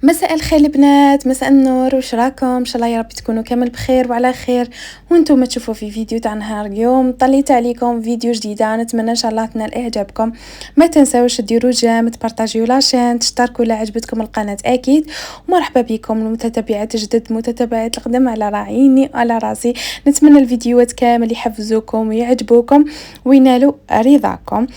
مساء الخير البنات، مساء النور، واش راكم؟ ان شاء الله يا رب تكونوا كامل بخير وعلى خير. وانتم تشوفوا في فيديو تاع نهار اليوم. طليت عليكم فيديو جديده، نتمنى ان شاء الله تنال اعجابكم. ما تنساوش ديروا جيم، تبارطاجيو لاشين، تشتركوا لا عجبتكم القناه اكيد. ومرحبا بكم المتتبعات الجدد، متتبعات القدم، على راعيني وعلى راسي. نتمنى الفيديوهات كامل يحفزوكم ويعجبوكم وينالوا رضاكم.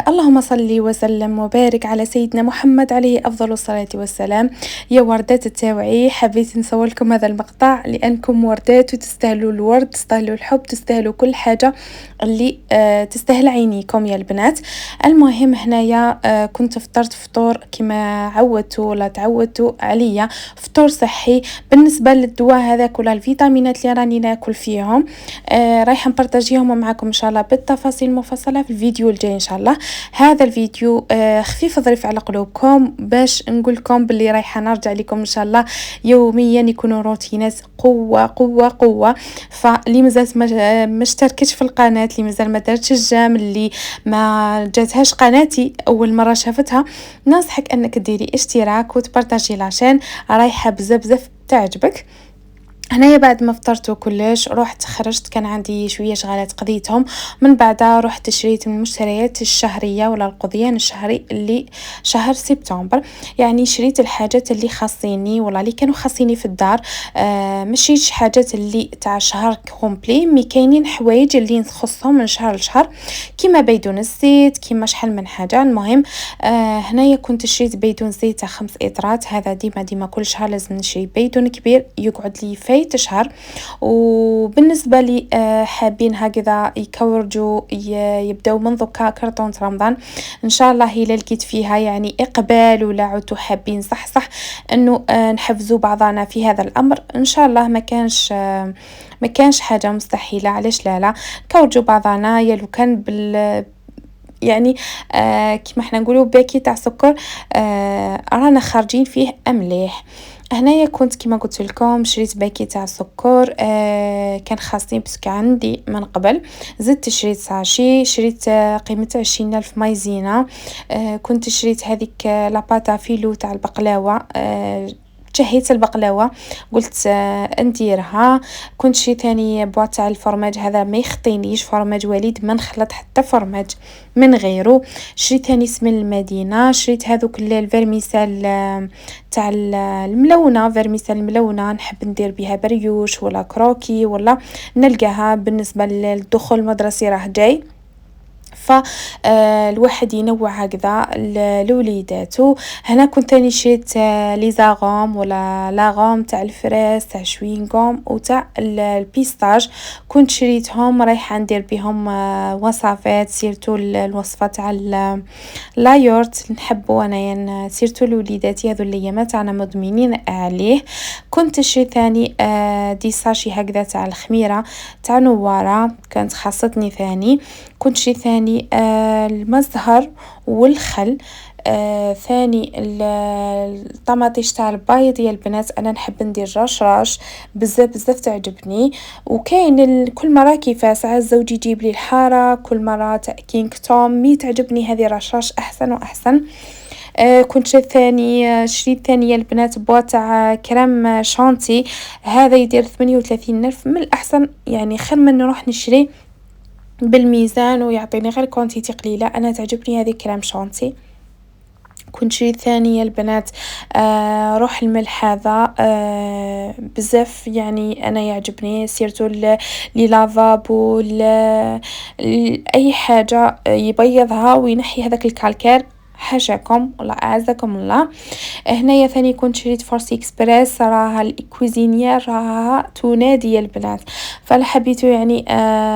اللهم صل وسلم وبارك على سيدنا محمد عليه افضل الصلاه والسلام. يا وردات التوعي، حبيت نصور لكم هذا المقطع لانكم وردات وتستاهلوا الورد، تستاهلوا الحب، تستاهلوا كل حاجه اللي تستاهل عينيكم يا البنات. المهم هنايا كنت فطرت فطور كما عودتوا ولا تعودتوا عليا، فطور صحي. بالنسبه للدواء هذاك ولا الفيتامينات اللي راني ناكل فيهم رايحه نبارطاجيهم معكم ان شاء الله بالتفاصيل المفصله في الفيديو الجاي ان شاء الله. هذا الفيديو خفيف ظريف على قلوبكم باش نقول لكم باللي رايحه نرجع لكم ان شاء الله يوميا يكونوا روتينات قوه قوه قوه. فاللي مازال ما اشتركتش في القناه، اللي مازال ما دارتش الجام، اللي ما جاتهاش قناتي اول مره شافتها، ننصحك انك ديري اشتراك وتبارطاجي لاشين، رايحه بزاف بزاف تعجبك. هنايا بعد ما فطرت وكلش رحت خرجت، كان عندي شويه شغالات قضيتهم، من بعدها رحت شريت من المشتريات الشهريه ولا القضيان الشهري اللي شهر سبتمبر. يعني شريت الحاجات اللي خاصيني ولا اللي كانوا خاصيني في الدار. مشيتش حاجات اللي تاع شهر كومبلي، مي كاينين حوايج اللي نخصهم من شهر لشهر، كيما بيدون الزيت، كيما شحال من حاجه. المهم هنايا كنت شريت بيدون زيت تاع 5 اطرات، هذا ديما كل شهر لازم نشري بيدون كبير يقعد لي فايت شهر. وبالنسبه لي حابين هكذا يكورجوا يبداو منذ كرتون رمضان ان شاء الله. الا لقيت فيها يعني اقبال ولا عدتوا حابين صح انه نحفزوا بعضنا في هذا الامر ان شاء الله، ما كانش حاجه مستحيله، علاش لا كورجوا بعضنا. يا لو كان يعني كما احنا نقولوا باكي تاع سكر رانا خارجين فيه مليح. هنايا كنت كما قلت لكم شريت باكي تاع سكر كان خاصني باسكو عندي من قبل. زدت شريت ساشي، شريت قيمه 20,000 مايزينا. كنت شريت هذيك لاباتا فيلو تاع البقلاوه، شهيت البقلاوه قلت نديرها. كنت شريت ثاني بواط تاع الفرماج، هذا ما يخطينيش، فرماج وليد ما نخلط حتى فرماج من غيره. شريت ثاني سمن المدينه، شريت هذوك الفيرميسال تاع الملونه، فيرميسال الملونه نحب ندير بها بريوش ولا كروكي ولا نلقاها بالنسبه للدخول المدرسي راه جاي، فالواحد ينوع هكذا لوليداتو. هنا كنت تاني شريت لي زاغوم ولا لاغوم تاع الفراس تاع شوينغوم وتاع البيستاج، كنت شريتهم رايحه ندير بهم وصفات، سيرتو الوصفه تاع لايورت نحبو انايا سيرتو لوليداتي هذو الايامات تاعنا مدمنين عليه. كنت شريت ثاني دي ساشي هكذا تاع الخميره تاع نواره، كانت خاصتني ثاني. كنت شي ثاني المزهر والخل. ثاني الطماطيش تاع البايض يا البنات، انا نحب ندير رشراش بزاف تعجبني. وكاين كل مره كيفاه، ساعات زوجي يجيب لي الحاره، كل مره تاع كينغ توم مي تعجبني هذه رشراش احسن واحسن. كنت شريت ثاني البنات بوا تاع كريم شانتي، هذا يدير 38,000 من الاحسن، يعني خير من نروح نشري بالميزان ويعطيني غير كونتيتي قليله. انا تعجبني هذه كريم شانتي. كنت شريت ثانية البنات روح الملح، هذا بزاف يعني انا يعجبني، سيرتو لي لافابو اي حاجه يبيضها وينحي هذاك الكالكير، حاشاكم والله اعزكم الله. هنايا ثاني كنت شريت فورسي اكسبريس، راها الكويزينيير راها تنادي البنات، فلا حبيتو يعني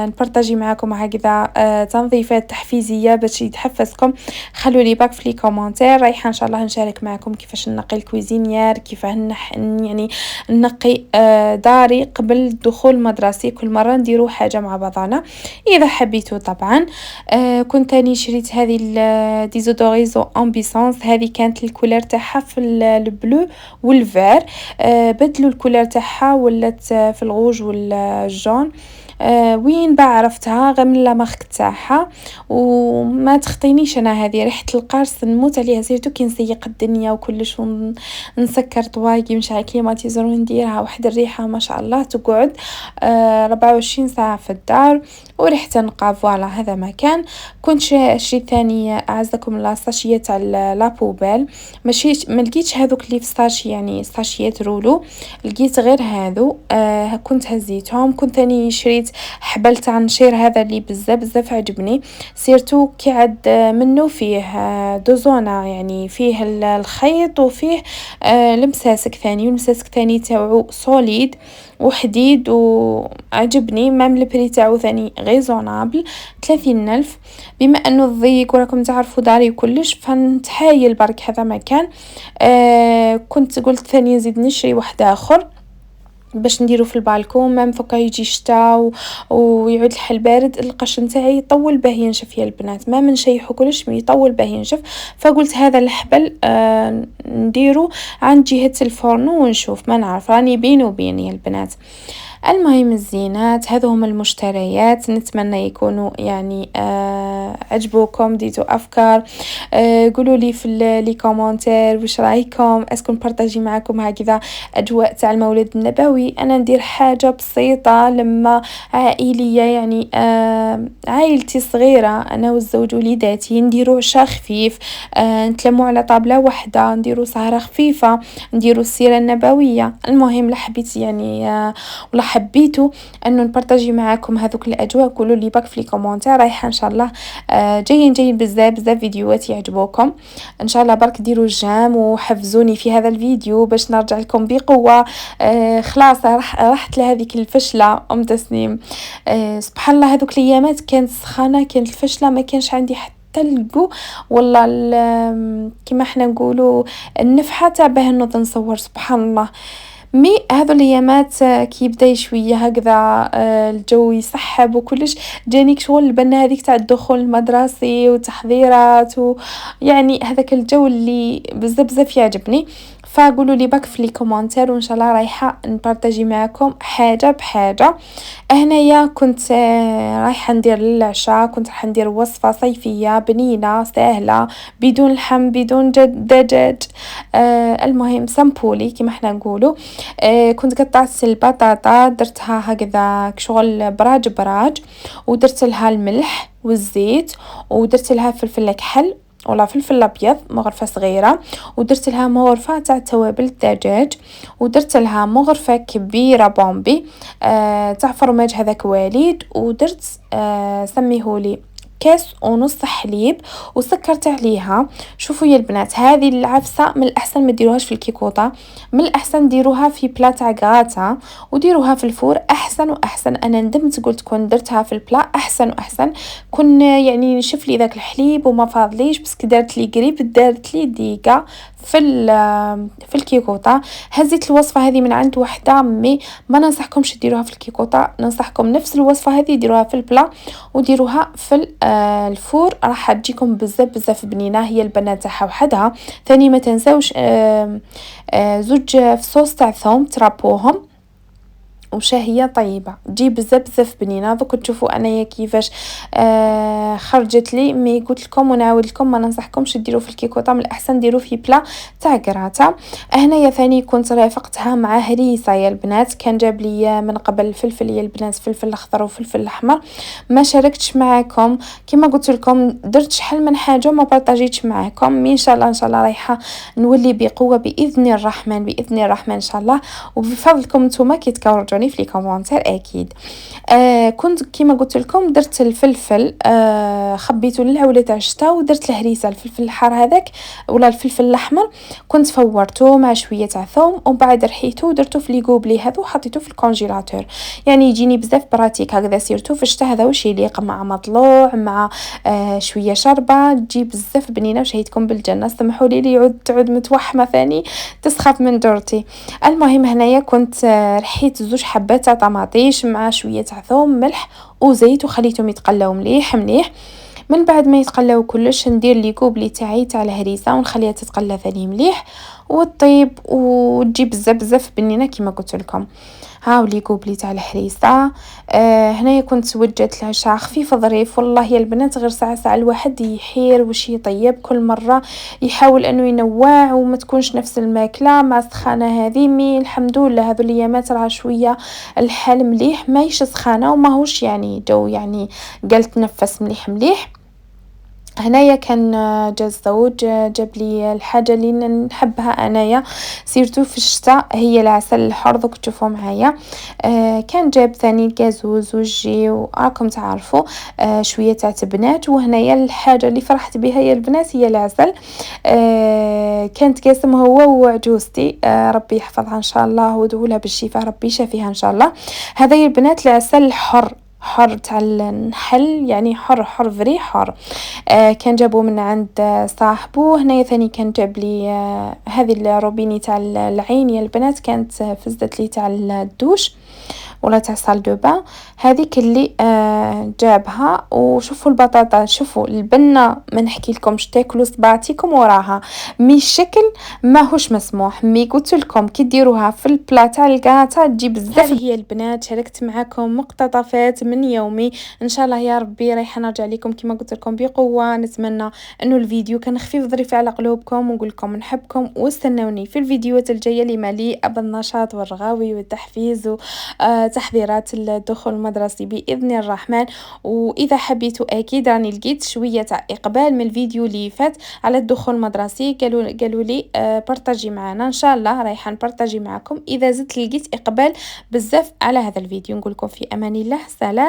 نبارطاجي معكم هكذا تنظيفات تحفيزيه باش يتحفزكم. خلوا لي باك في لي كومونتير، رايحه ان شاء الله نشارك معكم كيفاش نقي الكويزينيير، كيفاه يعني نقي داري قبل الدخول المدرسي، كل مره نديرو حاجه مع بعضنا اذا حبيتو طبعا. كنت تاني شريت هذه ديزودوريزو امبيسونس، هذه كانت الكولير تاعها في البلو والفير، بدلوا الكولير تاعها ولات في الغوج والجون. وين بقى عرفتها غير من لامارك تاعها وما تخطينيش انا هذه ريحه القرص نموت عليها سيرتو كي نسيق الدنيا وكلش ونسكر طواقي مش عارف كليماتيزور ونديرها واحد الريحه ما شاء الله تقعد 24 ساعه في الدار وريحه نقا. فوالا هذا مكان. كنت شريت ثاني اعزكم الله ساشيه تاع لابوبيل ماشي ما لقيتش هذوك اللي في ساشي يعني ساشيات رولو لقيت غير هذو. كنت هزيتهم. كنت ثاني شريت حبل تاع نشير هذا اللي بزاف عجبني سيرتو كي عاد منه فيه دوزونا يعني فيه الخيط وفيه المساسك ثاني والمساسك ثاني تاعو سوليد وحديد وعجبني مام البري تاعو ثاني غيزونابل 30,000. بما انه الضيق وراكم تعرفوا داري كلش فنتحايل برك هذا مكان. كنت قلت ثاني نزيد نشري واحد اخر باش نديرو في البالكون ما مفكا يجي شتا ويعود الحل بارد القشن تاعي يطول باه ينشف يا البنات ما منشيحو كلش يطول باه ينشف. فقلت هذا الحبل نديرو عند جهة الفرن ونشوف ما نعرف راني بيني وبين يا البنات. المهم الزينات هذو هم المشتريات نتمنى يكونوا يعني عجبوكم ديتوا افكار. قولوا لي في لي كومونتير واش رايكم اسكن بارطاجي معكم هكذا اجواء تاع المولد النبوي. انا ندير حاجه بسيطه لما عائليه يعني عائلتي صغيره انا والزوج وليداتي نديروا عشاء خفيف نتلموا على طابله واحده نديروا سهره خفيفه نديروا السيره النبويه. المهم لحبيت يعني ولا حبيتوا انه نبارطاجي معاكم هذوك الاجواء. قولوا لي باك في لي كومونتير رايحه ان شاء الله جايين بزاف فيديوهات يعجبوكم ان شاء الله. برك ديروا جام وحفزوني في هذا الفيديو باش نرجع لكم بقوه. خلاص راحت لهذيك الفشله تسنيم. سبحان الله هذوك الايامات كانت سخانه كانت الفشله ما كانش عندي حتى القو والله كما احنا نقولوا النفحه تاع باه نوض نصور. سبحان الله مي هذو الايامات كي يبدا شويه هكذا الجو يسحب وكلش جانيك شغل البنه هذيك تاع الدخول المدرسي وتحضيرات ويعني هذاك الجو اللي بزاف يعجبني. فقولوا لي باك في لي كومونتير وان شاء الله رايحه نبارطاجي معكم حاجه بحاجه. هنايا كنت رايحه ندير للعشاء كنت راح ندير وصفه صيفيه بنينه سهله بدون لحم بدون دجاج. المهم سامبولي كما احنا نقولوا. كنت قطعت البطاطا درتها هكذا شغل براج ودرت لها الملح والزيت ودرت لها فلفل كحل ولا فلفل ابيض مغرفه صغيره ودرت لها مغرفه تاع توابل الدجاج ودرت لها مغرفه كبيره بومبي تاع فرماج هذاك وليد ودرت سميهولي كاس ونص حليب وسكرت عليها. شوفوا يا البنات هذه العفسه من الاحسن ما ديروهاش في الكيكوطه من الاحسن ديروها في بلا تاع غاتا وديروها في الفور احسن واحسن. انا ندمت قلت كون درتها في البلا احسن واحسن كون يعني نشف لي ذاك الحليب وما فاضليش بس دارت لي قريب دارت لي ديكا في الكيكوطه. هزيت الوصفه هذه من عند وحده مي ما ننصحكمش ديروها في الكيكوطه ننصحكم نفس الوصفه هذه ديروها في البلا وديروها في الفور راح تجيكم بزاف بنينه. هي البنه تاعها وحدها ثاني ما تنساوش زوج فصوص تاع ثوم ترابوهم وشهية طيبة تجي بزاف بنينه. دوك تشوفوا انايا كيفاش خرجت لي مي قلت لكم ونعاود لكم ما ننصحكمش ديروا في الكيكوطه من الاحسن ديروا في بلا تاع كراتا. هنايا ثاني كنت رافقتها مع هريسه يا البنات كان جاب لي من قبل الفلفل يا البنات فلفل الاخضر وفلفل الاحمر ما شاركتش معكم كما قلت لكم درت شحال من حاجه ما بارطاجيتش معكم مي ان شاء الله رايحه نولي بقوه باذن الرحمن ان شاء الله وبفضلكم نتوما كي تكورجوني في لي كومونتير اكيد. كنت كيما قلت لكم درت الفلفل خبيته للعوله تاع الشتاء ودرت الهريسه الفلفل الحار هذاك ولا الفلفل الاحمر كنت فورته مع شويه تاع ثوم ومن بعد رحيته ودرته في لي غوبلي هذو وحطيته في الكونجيلاتور يعني يجيني بزاف براتيك هكذا سيرتو في الشتاء هذا واش يليق مع مطلوع مع شويه شربه تجي بزاف بنينه وشهيتكم بالجنه. سمحوا لي تعود متوحمه ثاني تسخف من درتي. المهم هنايا كنت رحيت زوج حبات تاع طماطيش مع شويه تاع ثوم ملح وزيت وخليتهم يتقلاو مليح من بعد ما يتقلاو كلش ندير لي كوبلي تاعي تاع الهريسه ونخليها تتقلى ثاني مليح وطيب وتجي بزاف بنينه كما قلت لكم. هاو لي كوبلي تاع الهريسه. هنايا كنت وجدت العشاء خفيف ظريف، والله يا البنات غير ساعه الواحد يحير واش يطيب، كل مره يحاول انه ينوع وما تكونش نفس الماكله مع السخانه هذه. مي الحمد لله هذو الايامات راه شويه الحال مليح، ماهيش سخانه وماهوش يعني جو يعني قال تنفس مليح مليح. هنايا كان جا الزوج جاب لي الحاجه اللي نحبها انايا سيرتو في الشتاء، هي العسل الحر. دوك تشوفوا معايا كان جاب ثاني الكازوز والجي وراكم تعرفوا شويه تاع بنات. وهنايا الحاجه اللي فرحت بها يا البنات هي العسل. كانت قاسم هو وعجوزتي، ربي يحفظها ان شاء الله وادعوا لها بالشفاء، ربي يشافيها ان شاء الله. هذا يا البنات العسل الحر، حر تاع النحل يعني، حر حر فري حر. كان جابوه من عند صاحبه. هنايا ثاني كان جاب لي هذه الروبيني تاع العين يا البنات، كانت فزدت لي تاع الدوش ولا تاع سال دو بان. هذيك اللي جابها. وشوفوا البطاطا، شوفوا البنه ما نحكي لكمش تاكلوا صباعتكم وراها، مي الشكل ماهوش مسموح. مي قلت لكم كي ديروها في البلا تاع الكاتا تجي بزاف. هذه هي البنات، شاركت معكم مقتطفات من يومي، ان شاء الله يا ربي رايحه نرجع لكم كما قلت لكم بقوه. نتمنى انه الفيديو كان خفيف ظريف على قلوبكم، ونقول لكم نحبكم واستنوني في الفيديوهات الجايه اللي مليئه بالنشاط والرغاوي والتحفيز تحضيرات الدخول المدرسي بإذن الرحمن. وإذا حبيتوا أكيد راني لقيت شوية إقبال من الفيديو اللي فات على الدخول المدرسي، قالوا لي بارتاجي معنا، إن شاء الله رايحة نبارتاجي معكم إذا زدت لقيت إقبال بزاف على هذا الفيديو. نقول لكم في أمان الله، سلام.